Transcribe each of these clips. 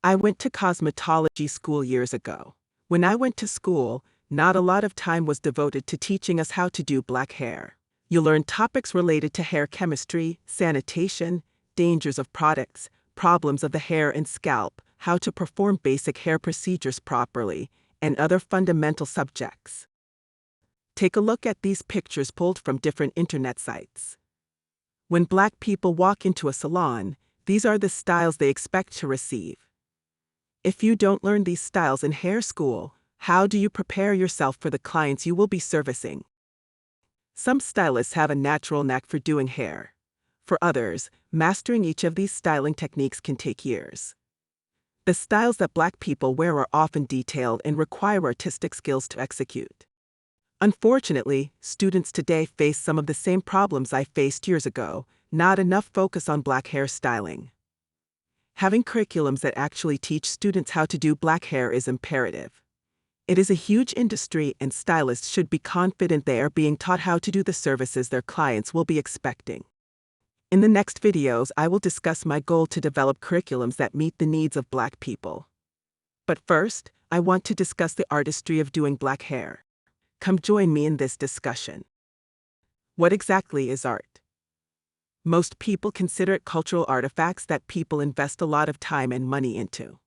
I went to cosmetology school years ago. When I went to school, not a lot of time was devoted to teaching us how to do black hair. You learn topics related to hair chemistry, sanitation, dangers of products, problems of the hair and scalp, how to perform basic hair procedures properly, and other fundamental subjects. Take a look at these pictures pulled from different internet sites. When black people walk into a salon, these are the styles they expect to receive. If you don't learn these styles in hair school, how do you prepare yourself for the clients you will be servicing? Some stylists have a natural knack for doing hair. For others, mastering each of these styling techniques can take years. The styles that black people wear are often detailed and require artistic skills to execute. Unfortunately, students today face some of the same problems I faced years ago, not enough focus on black hair styling. Having curriculums that actually teach students how to do black hair is imperative. It is a huge industry and stylists should be confident they are being taught how to do the services their clients will be expecting. In the next videos, I will discuss my goal to develop curriculums that meet the needs of black people. But first, I want to discuss the artistry of doing black hair. Come join me in this discussion. What exactly is art? Most people consider it cultural artifacts that people invest a lot of time and money into.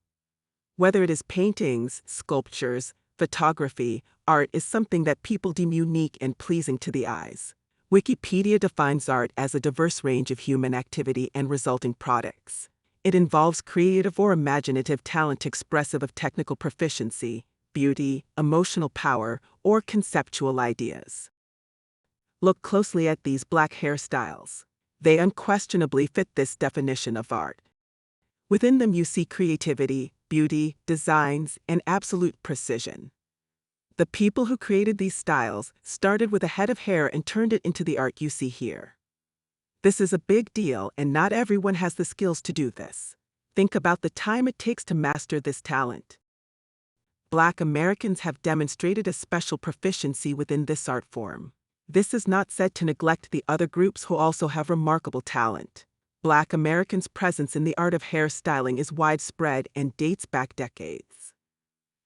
Whether it is paintings, sculptures, photography, art is something that people deem unique and pleasing to the eyes. Wikipedia defines art as a diverse range of human activity and resulting products. It involves creative or imaginative talent expressive of technical proficiency, beauty, emotional power, or conceptual ideas. Look closely at these black hairstyles. They unquestionably fit this definition of art. Within them you see creativity, beauty, designs, and absolute precision. The people who created these styles started with a head of hair and turned it into the art you see here. This is a big deal, and not everyone has the skills to do this. Think about the time it takes to master this talent. Black Americans have demonstrated a special proficiency within this art form. This is not said to neglect the other groups who also have remarkable talent. Black Americans' presence in the art of hairstyling is widespread and dates back decades.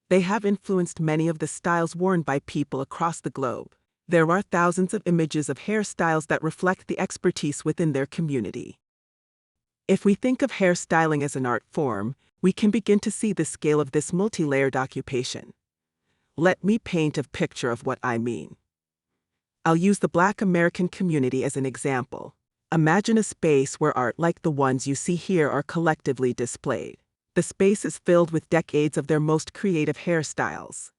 They have influenced many of the styles worn by people across the globe. There are thousands of images of hairstyles that reflect the expertise within their community. If we think of hairstyling as an art form, we can begin to see the scale of this multi-layered occupation. Let me paint a picture of what I mean. I'll use the Black American community as an example. Imagine a space where art like the ones you see here are collectively displayed. The space is filled with decades of their most creative hairstyles.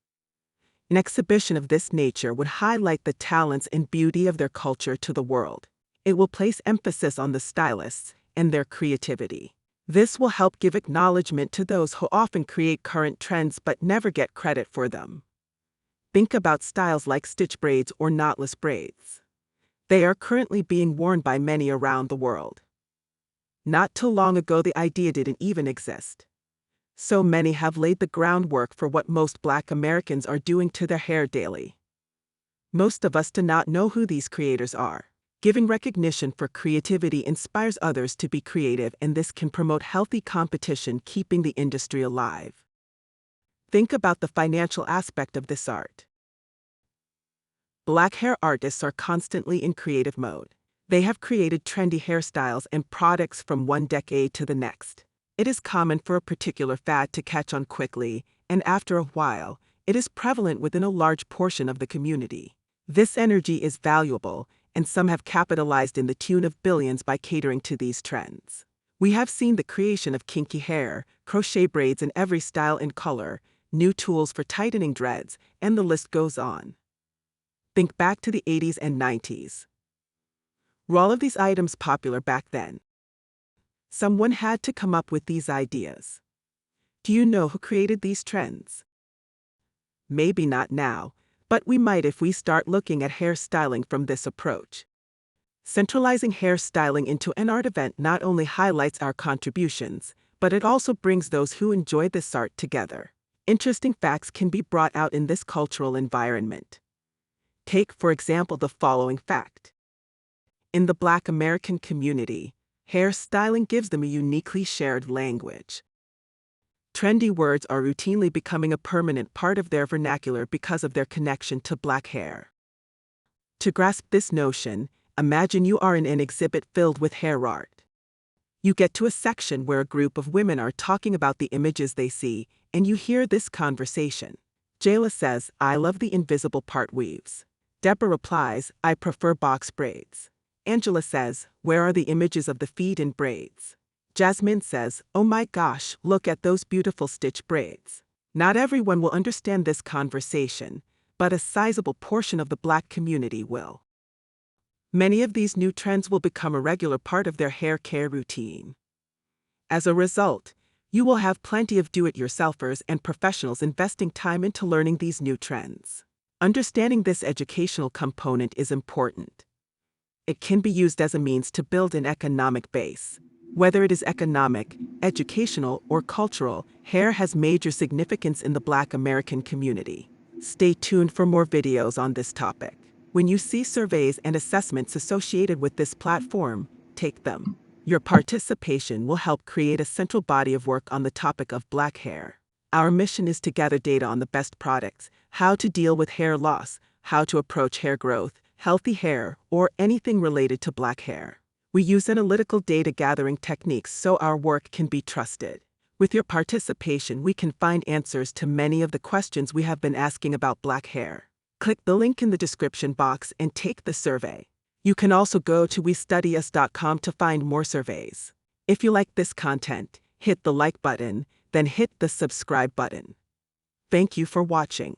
An exhibition of this nature would highlight the talents and beauty of their culture to the world. It will place emphasis on the stylists and their creativity. This will help give acknowledgement to those who often create current trends but never get credit for them. Think about styles like stitch braids or knotless braids. They are currently being worn by many around the world. Not too long ago the idea didn't even exist. So many have laid the groundwork for what most Black Americans are doing to their hair daily. Most of us do not know who these creators are. Giving recognition for creativity inspires others to be creative, and this can promote healthy competition, keeping the industry alive. Think about the financial aspect of this art. Black hair artists are constantly in creative mode. They have created trendy hairstyles and products from one decade to the next. It is common for a particular fad to catch on quickly, and after a while, it is prevalent within a large portion of the community. This energy is valuable, and some have capitalized in the tune of billions by catering to these trends. We have seen the creation of kinky hair, crochet braids in every style and color, new tools for tightening dreads, and the list goes on. Think back to the 80s and 90s. Were all of these items popular back then? Someone had to come up with these ideas. Do you know who created these trends? Maybe not now, but we might if we start looking at hairstyling from this approach. Centralizing hairstyling into an art event not only highlights our contributions, but it also brings those who enjoy this art together. Interesting facts can be brought out in this cultural environment. Take, for example, the following fact. In the Black American community, hairstyling gives them a uniquely shared language. Trendy words are routinely becoming a permanent part of their vernacular because of their connection to black hair. To grasp this notion, imagine you are in an exhibit filled with hair art. You get to a section where a group of women are talking about the images they see, and you hear this conversation. Jayla says, "I love the invisible part weaves." Deborah replies, "I prefer box braids." Angela says, "Where are the images of the feet in braids?" Jasmine says, "Oh my gosh, look at those beautiful stitch braids." Not everyone will understand this conversation, but a sizable portion of the black community will. Many of these new trends will become a regular part of their hair care routine. As a result, you will have plenty of do-it-yourselfers and professionals investing time into learning these new trends. Understanding this educational component is important. It can be used as a means to build an economic base. Whether it is economic, educational, or cultural, hair has major significance in the Black American community. Stay tuned for more videos on this topic. When you see surveys and assessments associated with this platform, take them. Your participation will help create a central body of work on the topic of black hair. Our mission is to gather data on the best products, how to deal with hair loss, how to approach hair growth, healthy hair, or anything related to black hair. We use analytical data gathering techniques so our work can be trusted. With your participation, we can find answers to many of the questions we have been asking about black hair. Click the link in the description box and take the survey. You can also go to westudyus.com to find more surveys. If you like this content, hit the like button, then hit the subscribe button. Thank you for watching.